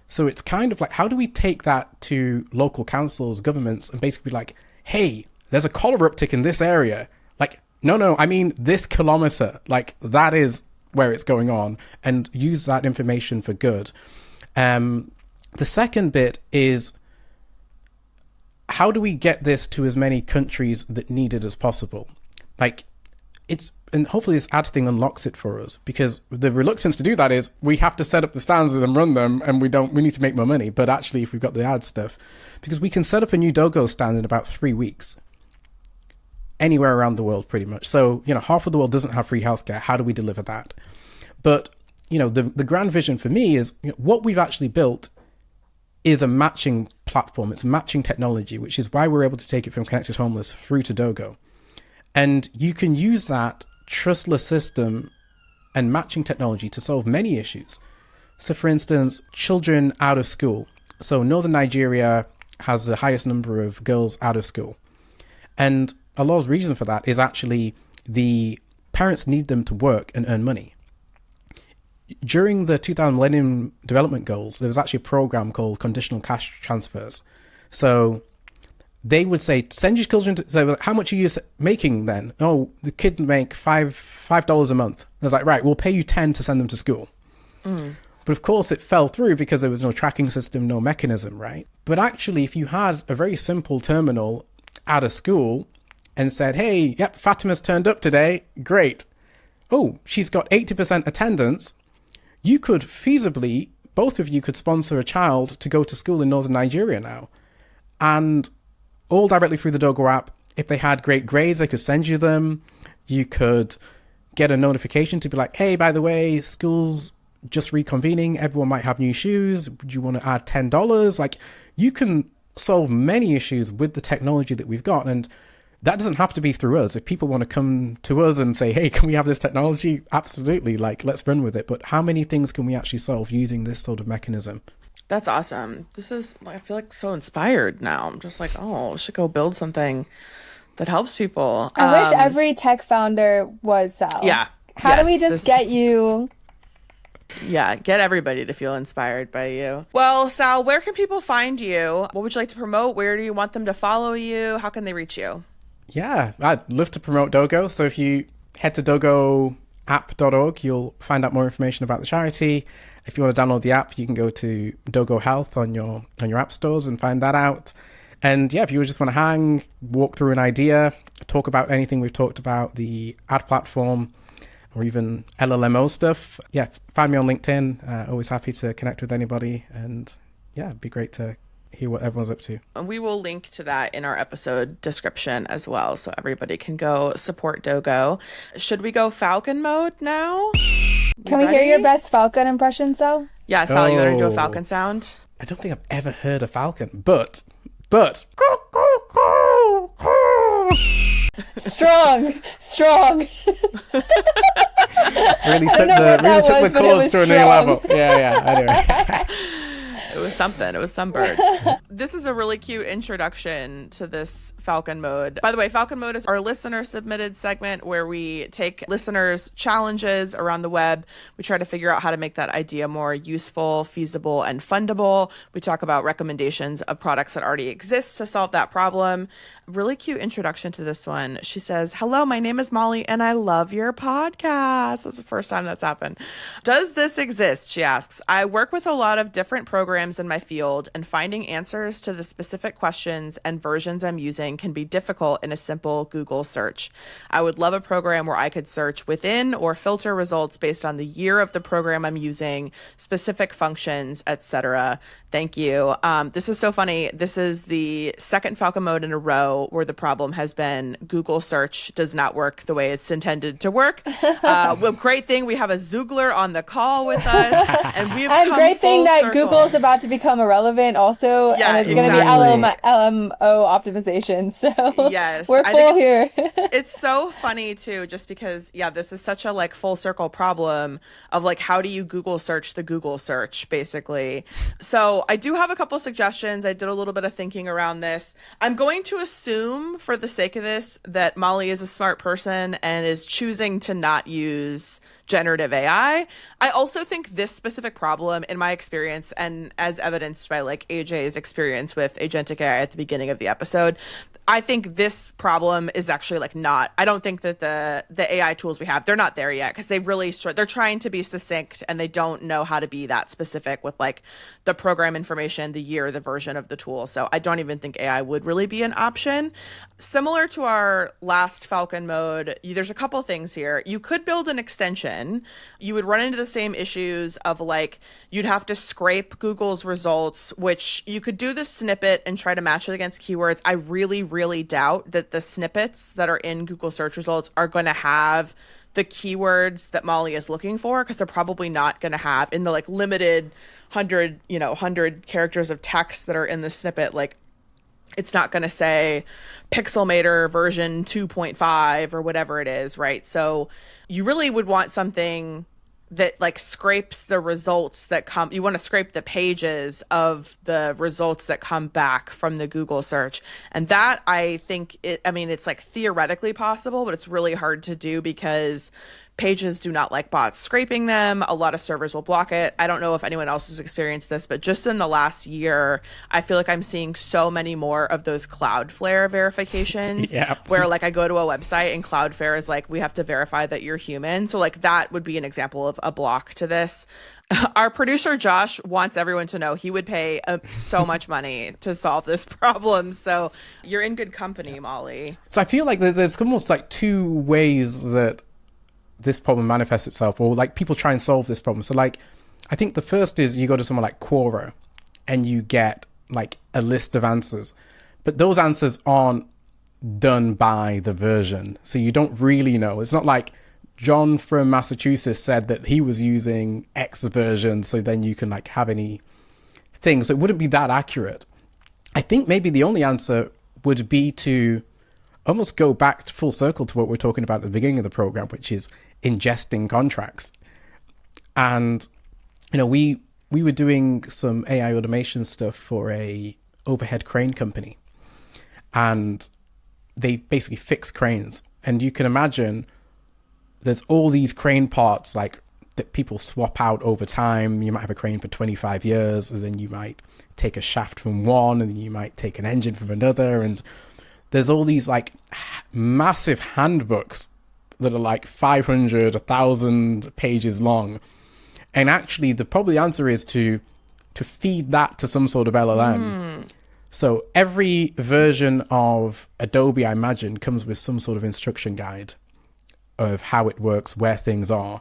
So it's kind of like, how do we take that to local councils, governments, and basically be like, hey, there's a cholera uptick in this area. No, I mean this kilometer. That is where it's going on, and use that information for good. The second bit is, how do we get this to as many countries that need it as possible? And hopefully this ad thing unlocks it for us, because the reluctance to do that is we have to set up the stands and run them, and we need to make more money. But actually, if we've got the ad stuff, because we can set up a new DOGO stand in about 3 weeks, anywhere around the world, pretty much. So, half of the world doesn't have free healthcare. How do we deliver that? But, the grand vision for me is what we've actually built is a matching platform. It's matching technology, which is why we're able to take it from Connected Homeless through to DOGO. And you can use that trustless system and matching technology to solve many issues. So for instance, children out of school. So Northern Nigeria has the highest number of girls out of school. And a lot of reason for that is actually the parents need them to work and earn money. During the 2000 Millennium Development Goals, there was actually a program called conditional cash transfers. So they would say, send your children to, so how much are you making then? Oh, the kid make $5 a month. I was like, right, we'll pay you 10 to send them to school. But of course, it fell through because there was no tracking system, no mechanism, right? But actually, if you had a very simple terminal at a school and said, hey, yep, Fatima's turned up today, great. Oh, she's got 80% attendance. You could feasibly, both of you could sponsor a child to go to school in northern Nigeria now. And all directly through the DOGO app. If they had great grades, they could send you them. You could get a notification to be like, hey, by the way, school's just reconvening. Everyone might have new shoes. Would you want to add $10? Like, you can solve many issues with the technology that we've got. And that doesn't have to be through us. If people want to come to us and say, hey, can we have this technology? Absolutely. Like, let's run with it. But how many things can we actually solve using this sort of mechanism? That's awesome. This is, I feel like so inspired now. I'm just like, oh, I should go build something that helps people. I wish every tech founder was Sal. Yeah. How do we just get you? Yeah, get everybody to feel inspired by you. Well, Sal, where can people find you? What would you like to promote? Where do you want them to follow you? How can they reach you? Yeah, I'd love to promote DOGO. So if you head to dogoapp.org, you'll find out more information about the charity. If you want to download the app, you can go to DOGO Health on your app stores and find that out. And yeah, if you just want to hang, walk through an idea, talk about anything we've talked about, the ad platform, or even LLMO stuff, yeah, find me on LinkedIn. Always happy to connect with anybody. And yeah, it'd be great to hear what everyone's up to. And we will link to that in our episode description as well, so everybody can go support DOGO. Should we go Falcon mode now? Can we hear your best Falcon impression, Sal? Yeah, Sal, you want to do a Falcon sound? I don't think I've ever heard a Falcon, but strong. Really took the chorus to a new level. Yeah, anyway. It was something. It was some bird. This is a really cute introduction to this Falcon Mode. By the way, Falcon Mode is our listener submitted segment where we take listeners' challenges around the web. We try to figure out how to make that idea more useful, feasible, and fundable. We talk about recommendations of products that already exist to solve that problem. Really cute introduction to this one. She says, hello, my name is Molly and I love your podcast. That's the first time that's happened. Does this exist? She asks. I work with a lot of different programs in my field, and finding answers to the specific questions and versions I'm using can be difficult in a simple Google search. I would love a program where I could search within or filter results based on the year of the program I'm using, specific functions, etc. Thank you. This is so funny. This is the second Falcon Mode in a row where the problem has been Google search does not work the way it's intended to work. Well, great thing we have a Zoogler on the call with us, and we've come great thing that circle. Google's about to become irrelevant also, Yeah, and it's going to be LMO optimization. So yes, we're full here. It's so funny too, just because this is such a like full circle problem of like how do you Google search the Google search basically. So I do have a couple suggestions. I did a little bit of thinking around this. I'm going to assume for the sake of this that Molly is a smart person and is choosing to not use generative AI. I also think this specific problem, in my experience, and as evidenced by like AJ's experience with agentic AI at the beginning of the episode, I think this problem is actually like not, I don't think that the AI tools we have, they're not there yet because they're trying to be succinct and they don't know how to be that specific with like the program information, the year, the version of the tool. So I don't even think AI would really be an option. Similar to our last Falcon Mode, there's a couple things here. You could build an extension. You would run into the same issues of like, you'd have to scrape Google's results, which you could do the snippet and try to match it against keywords. I really doubt that the snippets that are in Google search results are going to have the keywords that Molly is looking for, because they're probably not going to have in the like limited 100 characters of text that are in the snippet. Like, it's not going to say Pixelmator version 2.5 or whatever it is, right? So you really would want something that like scrapes the results that come. You want to scrape the pages of the results that come back from the Google search. And that, I think it's like theoretically possible, but it's really hard to do because pages do not like bots scraping them. A lot of servers will block it. I don't know if anyone else has experienced this, but just in the last year, I feel like I'm seeing so many more of those Cloudflare verifications where like I go to a website and Cloudflare is like, we have to verify that you're human. So like that would be an example of a block to this. Our producer Josh wants everyone to know he would pay so much money to solve this problem. So you're in good company, Molly. So I feel like there's almost like two ways that this problem manifests itself, or like people try and solve this problem. So like, I think the first is you go to someone like Quora and you get like a list of answers, but those answers aren't done by the version. So you don't really know. It's not like John from Massachusetts said that he was using X version, so then you can like have any things. So it wouldn't be that accurate. I think maybe the only answer would be to almost go back full circle to what we're talking about at the beginning of the program, which is ingesting contracts. And, you know, we were doing some AI automation stuff for a overhead crane company, and they basically fix cranes. And you can imagine there's all these crane parts like that people swap out over time. You might have a crane for 25 years, and then you might take a shaft from one, and then you might take an engine from another. And there's all these like massive handbooks that are like 500, 1,000 pages long. And actually, probably the answer is to feed that to some sort of LLM. So every version of Adobe, I imagine, comes with some sort of instruction guide of how it works, where things are.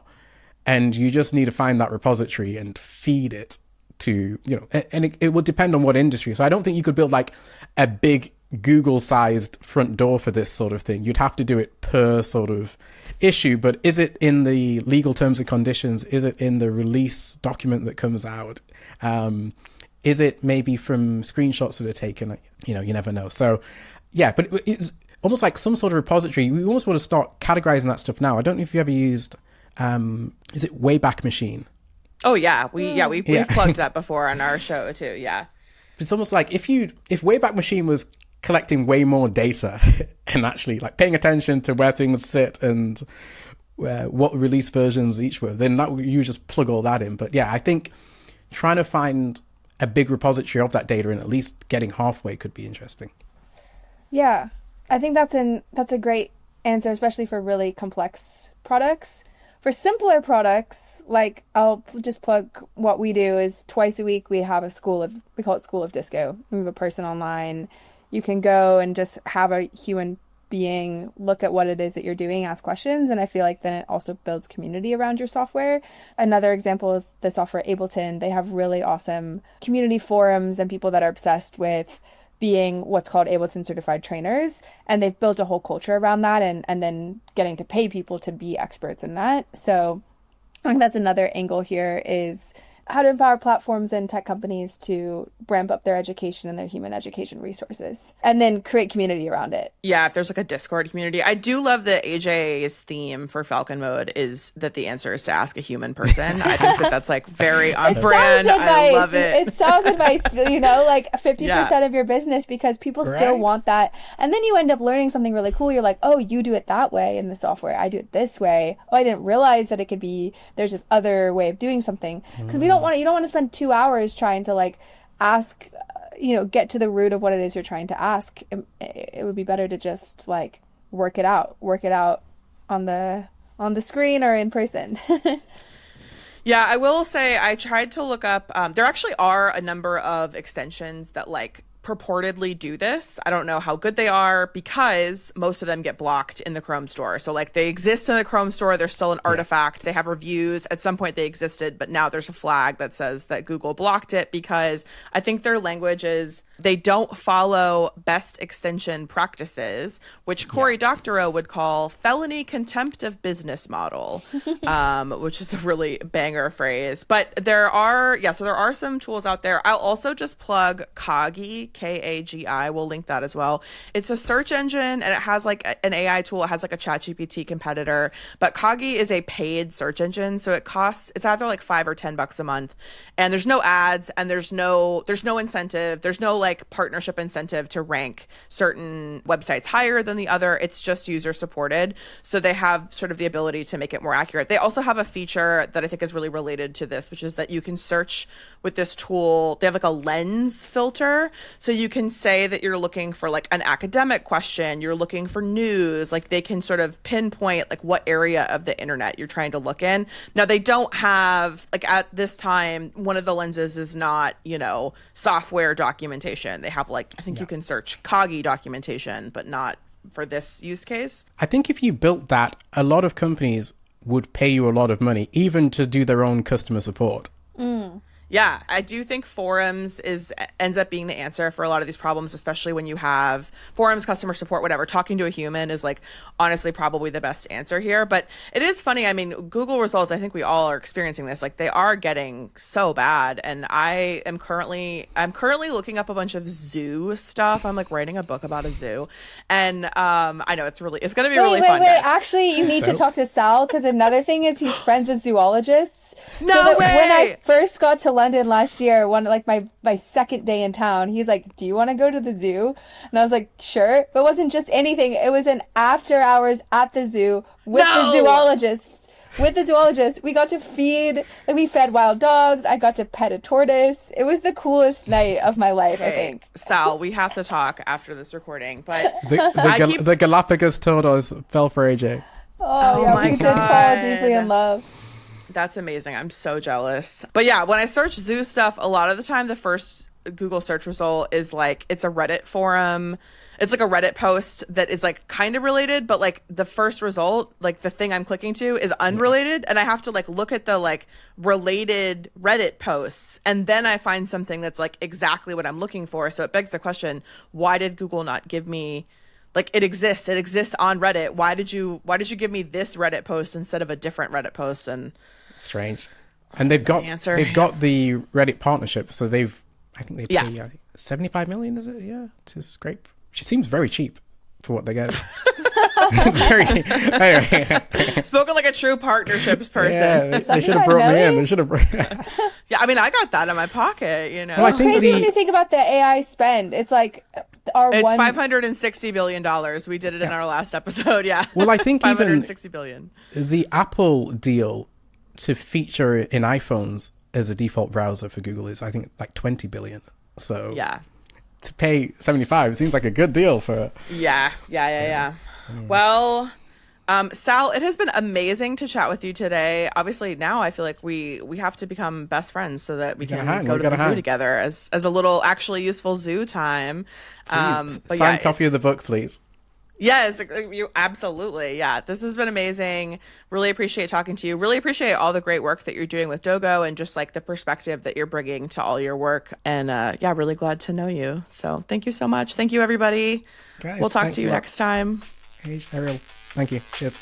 And you just need to find that repository and feed it to, you know, and it will depend on what industry. So I don't think you could build like a big Google-sized front door for this sort of thing. You'd have to do it per sort of issue. But is it in the legal terms and conditions? Is it in the release document that comes out? Is it maybe from screenshots that are taken? You know, you never know. So yeah, but it's almost like some sort of repository. We almost want to start categorizing that stuff now. I don't know if you ever used, is it Wayback Machine? Oh yeah, we've plugged that before on our show too. Yeah, it's almost like if Wayback Machine was collecting way more data and actually like paying attention to where things sit and what release versions each were, then you just plug all that in. But yeah, I think trying to find a big repository of that data and at least getting halfway could be interesting. Yeah, I think that's a great answer, especially for really complex products. For simpler products, like I'll just plug what we do is twice a week we have we call it School of Disco. We have a person online. You can go and just have a human being look at what it is that you're doing, ask questions, and I feel like then it also builds community around your software. Another example is the software Ableton. They have really awesome community forums and people that are obsessed with being what's called Ableton certified trainers, and they've built a whole culture around that and then getting to pay people to be experts in that. So I think that's another angle here, is how to empower platforms and tech companies to ramp up their education and their human education resources, and then create community around it. Yeah, if there's like a Discord community. I do love that AJ's theme for Falcon Mode is that the answer is to ask a human person. I think that's like very on brand. I love it. It's sales advice, you know, like 50% of your business, because people still want that. And then you end up learning something really cool. You're like, oh, you do it that way in the software. I do it this way. Oh, I didn't realize that it could be, there's this other way of doing something. Because you don't want to spend 2 hours trying to like ask, get to the root of what it is you're trying to ask. It would be better to just like work it out on the screen or in person. Yeah, I will say I tried to look up, there actually are a number of extensions that like purportedly do this. I don't know how good they are because most of them get blocked in the Chrome store. So like they exist in the Chrome store, they're still an artifact. They have reviews. At some point they existed, but now there's a flag that says that Google blocked it because I think their language is they don't follow best extension practices, which Cory Doctorow would call felony contempt of business model, which is a really banger phrase. But there are some tools out there. I'll also just plug Kagi, Kagi. We'll link that as well. It's a search engine, and it has like an AI tool. It has like a ChatGPT competitor, but Kagi is a paid search engine, so it's either like $5 or $10 a month, and there's no ads, and there's no incentive. There's no like partnership incentive to rank certain websites higher than the other. It's just user supported, so they have sort of the ability to make it more accurate. They also have a feature that I think is really related to this, which is that you can search with this tool. They have like a lens filter, so you can say that you're looking for like an academic question, you're looking for news, like they can sort of pinpoint like what area of the internet you're trying to look in. Now they don't have, like at this time, one of the lenses is not, software documentation. They have like, I think you can search Kagi documentation, but not for this use case. I think if you built that, a lot of companies would pay you a lot of money, even to do their own customer support. Yeah, I do think forums ends up being the answer for a lot of these problems, especially when you have forums, customer support, whatever. Talking to a human is like honestly probably the best answer here. But it is funny. I mean, Google results, I think we all are experiencing this. Like they are getting so bad. And I'm currently looking up a bunch of zoo stuff. I'm like writing a book about a zoo. And I know it's going to be really fun. Wait. Actually, you need to talk to Sal, because another thing is he's friends with zoologists. No way! When I first got to London last year, my second day in town, he's like, "Do you want to go to the zoo?" And I was like, "Sure." But it wasn't just anything. It was an after hours at the zoo with the zoologist. With the zoologist, we got to we fed wild dogs. I got to pet a tortoise. It was the coolest night of my life, I think. Sal, we have to talk after this recording, but the Galapagos tortoise fell for AJ. Oh yeah, we did fall deeply in love. That's amazing. I'm so jealous. But yeah, when I search zoo stuff, a lot of the time the first Google search result is like, it's a Reddit forum. It's like a Reddit post that is like kind of related, but like the first result, like the thing I'm clicking to is unrelated. And I have to like look at the like related Reddit posts. And then I find something that's like exactly what I'm looking for. So it begs the question, why did Google not give me, like it exists on Reddit. Why did you give me this Reddit post instead of a different Reddit post? And strange. And they've got the Reddit partnership, so I think they pay 75 million, is it? Yeah, to scrape. She seems very cheap for what they get. It's very cheap. Anyway. Spoken like a true partnerships person. Yeah, they should have brought me in. They should have. Yeah, I mean, I got that in my pocket. Well, I think crazy when you think about the AI spend. It's like it's $560 billion. We did it in our last episode. Yeah. Well, I think $560 billion. The Apple deal to feature in iPhones as a default browser for Google is, I think, like 20 billion. So yeah, to pay 75 seems like a good deal for. Yeah. Well, Sal, it has been amazing to chat with you today. Obviously, now I feel like we have to become best friends so that we can go to the zoo together as a little actually useful zoo time. Please, signed copy of the book, please. Yes, you absolutely. Yeah, this has been amazing. Really appreciate talking to you. Really appreciate all the great work that you're doing with DOGO and just like the perspective that you're bringing to all your work. And really glad to know you. So thank you so much. Thank you, everybody. Guys, we'll talk to you next time. Hey, Ariel. Thank you. Cheers.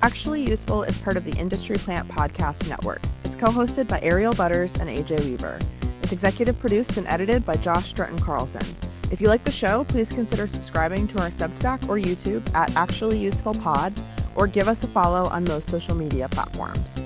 Actually Useful is part of the Industry Plant Podcast Network. It's co-hosted by Ariel Butters and AJ Weaver. It's executive produced and edited by Josh Stratton Carlson. If you like the show, please consider subscribing to our Substack or YouTube at Actually Useful Pod, or give us a follow on most social media platforms.